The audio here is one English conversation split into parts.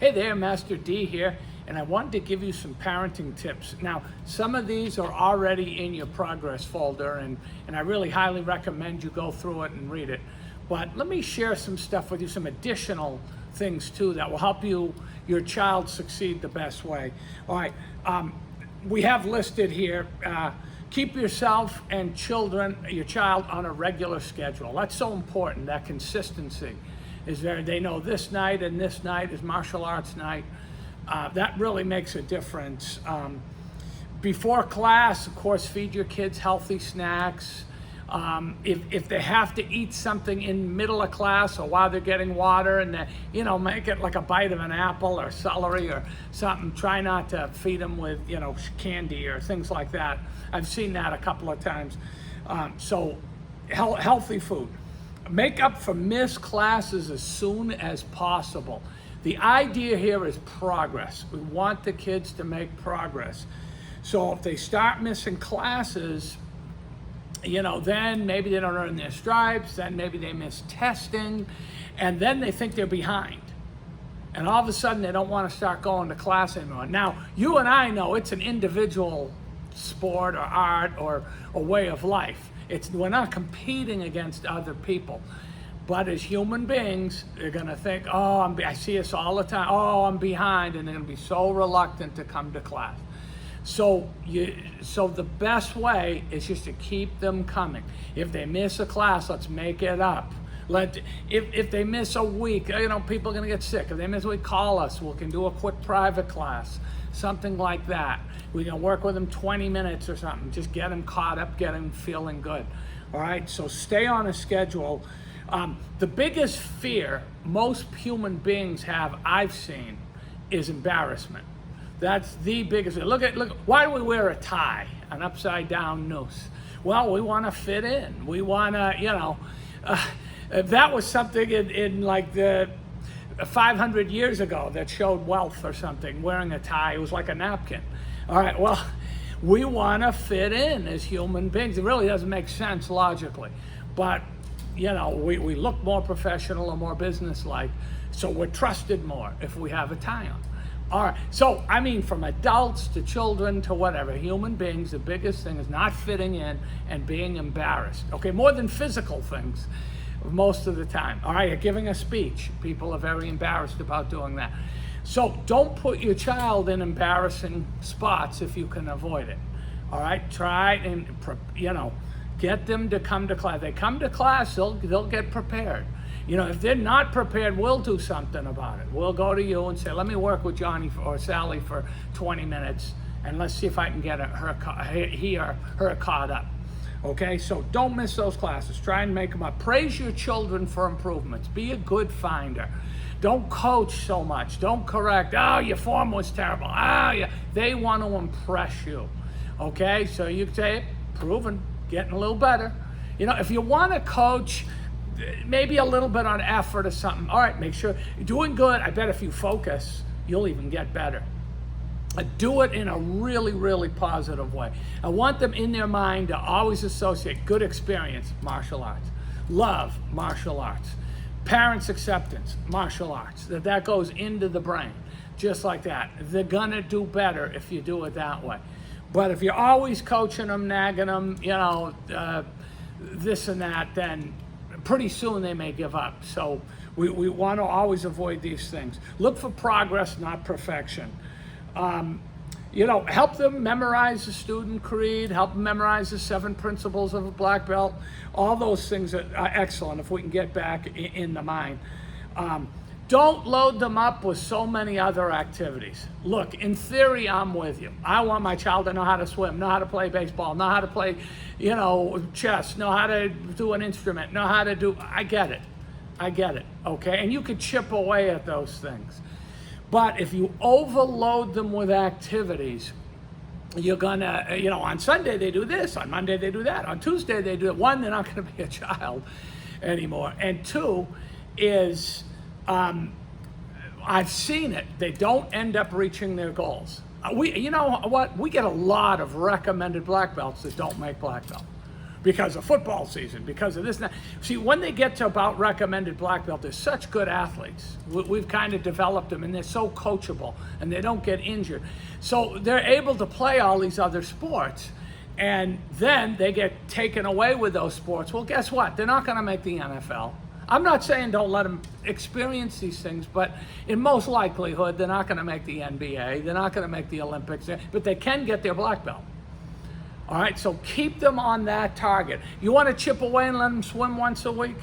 Hey there, Master D here, and I wanted to give you some parenting tips. Now, some of these are already in your progress folder, and I really highly recommend you go through it and read it. But let me share some stuff with you, some additional things too that will help your child succeed the best way. All right, we have listed here, keep yourself and your child on a regular schedule. That's so important, that consistency is there. They know this night and this night is martial arts night. That really makes a difference. Before class, of course, feed your kids healthy snacks. If they have to eat something in middle of class or while they're getting water, and make it like a bite of an apple or celery or something. Try not to feed them with candy or things like that. I've seen that a couple of times. So healthy food. Make up for missed classes as soon as possible. The idea here is progress. We want the kids to make progress. So if they start missing classes, then maybe they don't earn their stripes, then maybe they miss testing, and then they think they're behind. And all of a sudden they don't want to start going to class anymore. Now, you and I know it's an individual sport or art or a way of life. We're not competing against other people. But as human beings, they're gonna think, I see us all the time, I'm behind, and they're gonna be so reluctant to come to class. So the best way is just to keep them coming. If they miss a class, let's make it up. If they miss a week, people are gonna get sick. If they miss a week, call us. We can do a quick private class, something like that. We can work with them 20 minutes or something. Just get them caught up, get them feeling good. All right, so stay on a schedule. The biggest fear most human beings have, I've seen, is embarrassment. That's the biggest. Look, why do we wear a tie, an upside down noose? Well, we want to fit in. We want to, that was something in like the 500 years ago that showed wealth or something, wearing a tie. It was like a napkin. All right, well, we want to fit in as human beings. It really doesn't make sense logically, but we look more professional or more businesslike, so we're trusted more if we have a tie on. All right, so from adults to children to whatever, human beings, the biggest thing is not fitting in and being embarrassed. Okay, more than physical things most of the time. All right, you're giving a speech. People are very embarrassed about doing that. So don't put your child in embarrassing spots if you can avoid it. All right, try and, get them to come to class. They come to class, they'll get prepared. If they're not prepared, we'll do something about it. We'll go to you and say, let me work with Johnny or Sally for 20 minutes, and let's see if I can get he or her caught up. Okay, so don't miss those classes. Try and make them up. Praise your children for improvements. Be a good finder. Don't coach so much. Don't correct. Your form was terrible. They want to impress you. Okay, so you say, proven, getting a little better. If you want to coach, maybe a little bit on effort or something. All right, make sure you're doing good. I bet if you focus, you'll even get better. Do it in a really, really positive way. I want them in their mind to always associate good experience, martial arts, love, martial arts, parents' acceptance, martial arts. That goes into the brain, just like that. They're gonna do better if you do it that way. But if you're always coaching them, nagging them, this and that, then pretty soon they may give up. So we want to always avoid these things. Look for progress, not perfection. Help them memorize the student creed, help them memorize the 7 principles of a black belt. All those things are excellent if we can get back in the mind. Don't load them up with so many other activities. Look, in theory, I'm with you. I want my child to know how to swim, know how to play baseball, know how to play, chess, know how to do an instrument, I get it, okay? And you could chip away at those things. But if you overload them with activities, you're gonna, on Sunday they do this, on Monday they do that, on Tuesday they do it. One, they're not gonna be a child anymore. And two is, I've seen it, they don't end up reaching their goals. We get a lot of recommended black belts that don't make black belt. because of football season, because of this and that. See, when they get to about recommended black belt, they're such good athletes. We've kind of developed them, and they're so coachable, and they don't get injured. So they're able to play all these other sports, and then they get taken away with those sports. Well, guess what? They're not going to make the NFL. I'm not saying don't let them experience these things, but in most likelihood, they're not going to make the NBA. They're not going to make the Olympics, but they can get their black belt. All right, so keep them on that target. You want to chip away and let them swim once a week?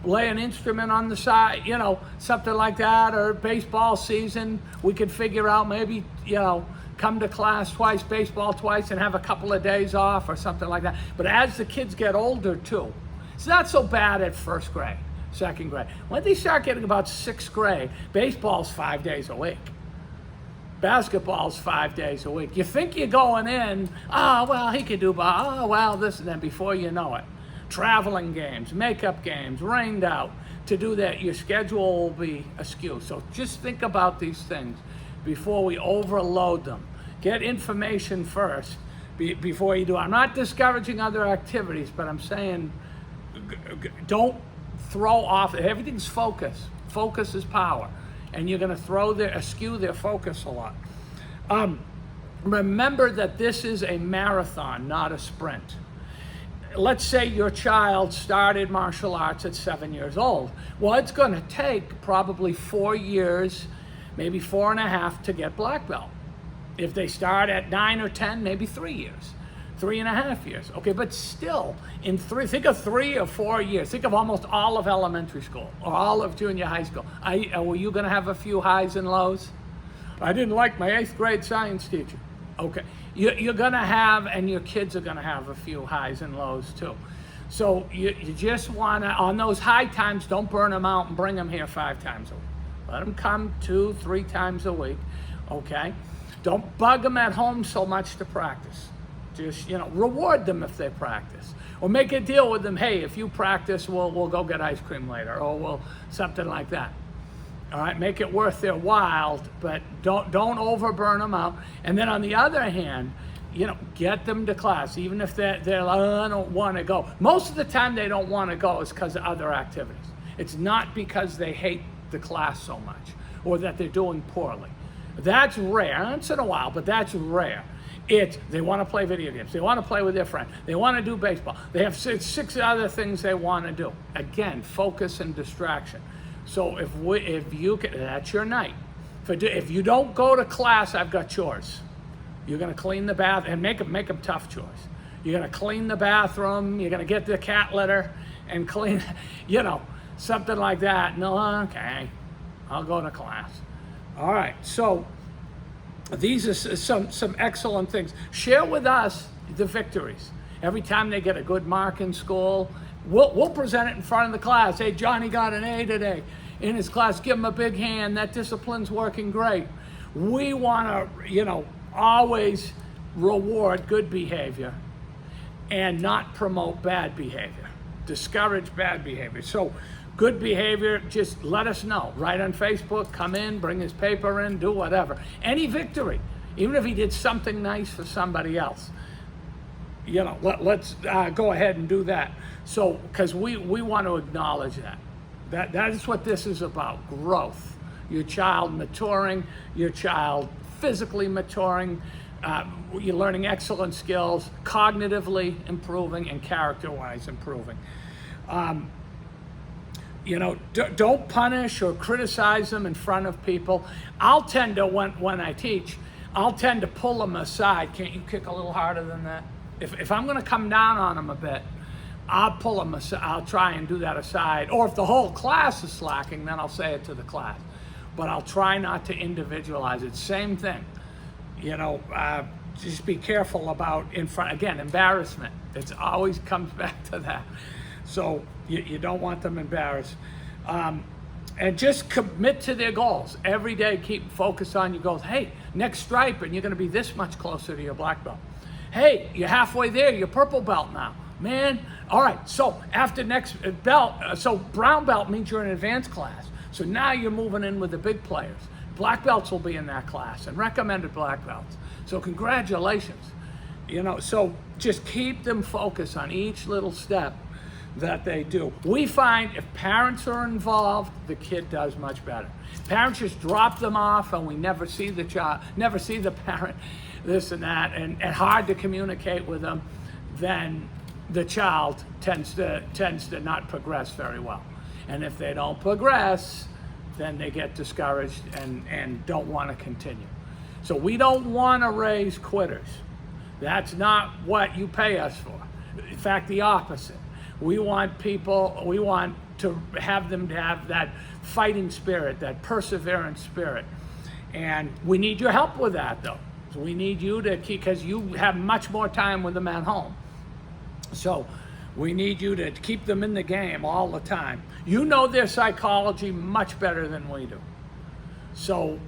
Lay an instrument on the side, you know, something like that, or baseball season, we could figure out maybe, you know, come to class twice, baseball twice, and have a couple of days off or something like that. But as the kids get older too, it's not so bad at first grade, second grade. When they start getting about sixth grade, baseball's 5 days a week. Basketball's 5 days a week. You think you're going in, oh, well, he could do ball, oh, well, this, and then before you know it, traveling games, makeup games, rained out. To do that, your schedule will be askew. So just think about these things before we overload them. Get information first before you do. I'm not discouraging other activities, but I'm saying don't throw off. Everything's focus. Focus is power. And you're going to askew their focus a lot. Remember that this is a marathon, not a sprint. Let's say your child started martial arts at 7 years old. Well, it's going to take probably 4 years, maybe 4.5 to get black belt. If they start at 9 or 10, maybe 3 years, 3.5 years. Okay, but still, think of 3 or 4 years. Think of almost all of elementary school or all of junior high school. Were you going to have a few highs and lows? I didn't like my 8th grade science teacher. Okay, you're going to have, and your kids are going to have a few highs and lows too. So you just want to, on those high times, don't burn them out and bring them here 5 times a week. Let them come 2, 3 times a week, okay? Don't bug them at home so much to practice. Just, you know, reward them if they practice. Or make a deal with them, hey, if you practice, we'll go get ice cream later, or we'll, something like that. All right, make it worth their while, but don't overburn them out. And then on the other hand, you know, get them to class, even if they're like, oh, I don't want to go. Most of the time they don't want to go is because of other activities. It's not because they hate the class so much or that they're doing poorly. That's rare. Once in a while, but that's rare. They want to play video games. They want to play with their friend. They want to do baseball. They have 6 other things they want to do. Again, focus and distraction. So if you can, that's your night. If you don't go to class, I've got chores. You're going to clean the bath and make them tough chores. You're going to clean the bathroom. You're going to get the cat litter and clean, you know, something like that. No, okay, I'll go to class. All right, so these are some excellent things. Share with us the victories. Every time they get a good mark in school, we'll present it in front of the class. Hey, Johnny got an A today in his class. Give him a big hand. That discipline's working great. We want to, you know, always reward good behavior and not promote bad behavior. Discourage bad behavior. So good behavior, just let us know. Write on Facebook, come in, bring his paper in, do whatever. Any victory, even if he did something nice for somebody else. You know, let's go ahead and do that. So, because we want to acknowledge that. That is what this is about, growth. Your child maturing, your child physically maturing, you're learning excellent skills, cognitively improving, and character-wise improving. You know, don't punish or criticize them in front of people. I'll tend to, when I teach, I'll tend to pull them aside. Can't you kick a little harder than that? If I'm going to come down on them a bit, I'll pull them aside. I'll try and do that aside. Or if the whole class is slacking, then I'll say it to the class. But I'll try not to individualize it. Same thing. You know, just be careful about again, embarrassment. It always comes back to that. So you don't want them embarrassed. And just commit to their goals. Every day, keep focused on your goals. Hey, next stripe, and you're going to be this much closer to your black belt. Hey, you're halfway there, you're purple belt now. Man, all right, so after next belt, so brown belt means you're in advanced class. So now you're moving in with the big players. Black belts will be in that class and recommended black belts. So congratulations. You know, so just keep them focused on each little step that they do. We find if parents are involved, the kid does much better. Parents just drop them off and we never see the child, never see the parent, this and that, and hard to communicate with them, then the child tends to not progress very well. And if they don't progress, then they get discouraged and don't want to continue. So we don't want to raise quitters. That's not what you pay us for. In fact, the opposite. We want to have them to have that fighting spirit, that perseverance spirit. And we need your help with that, though. So we need you to keep, because you have much more time with them at home. So we need you to keep them in the game all the time. You know their psychology much better than we do. So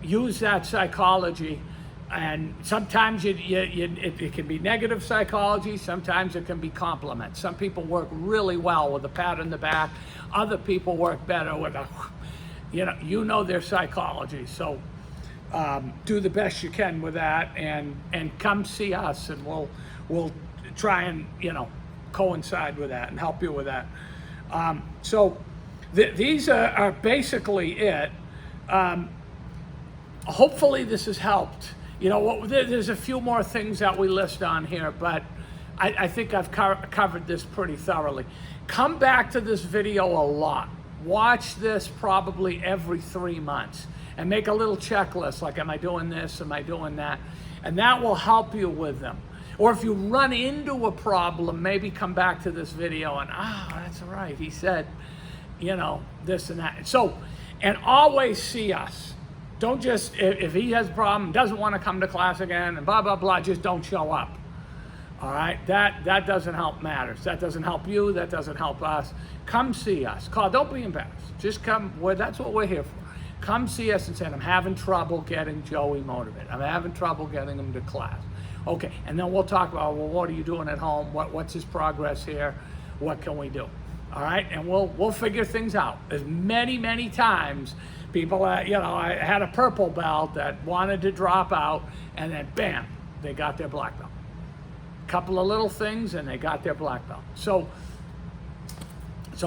use that psychology. And sometimes it can be negative psychology, sometimes it can be compliments. Some people work really well with a pat on the back, other people work better with a, you know their psychology. So do the best you can with that, and come see us, and we'll try and coincide with that and help you with that. So these are basically it. Hopefully this has helped. There's a few more things that we list on here, but I think I've covered this pretty thoroughly. Come back to this video a lot. Watch this probably every 3 months and make a little checklist, like, am I doing this, am I doing that? And that will help you with them. Or if you run into a problem, maybe come back to this video and, that's right, he said, this and that. So, and always see us. Don't just, if he has a problem, doesn't want to come to class again, and blah, blah, blah, just don't show up. All right? That doesn't help matters. That doesn't help you. That doesn't help us. Come see us. Call. Don't be embarrassed. Just come. That's what we're here for. Come see us and say, I'm having trouble getting Joey motivated. I'm having trouble getting him to class. Okay, and then we'll talk about, well, what are you doing at home? What's his progress here? What can we do? All right, and we'll figure things out. There's many times people, I had a purple belt that wanted to drop out, and then bam, they got their black belt. A couple of little things, and they got their black belt. So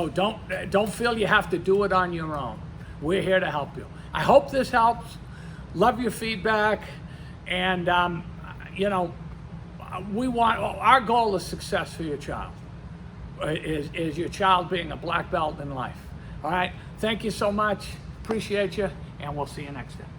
don't feel you have to do it on your own. We're here to help you. I hope this helps. Love your feedback, and our goal is success for your child. Is your child being a black belt in life. All right, thank you so much. Appreciate you, and we'll see you next time.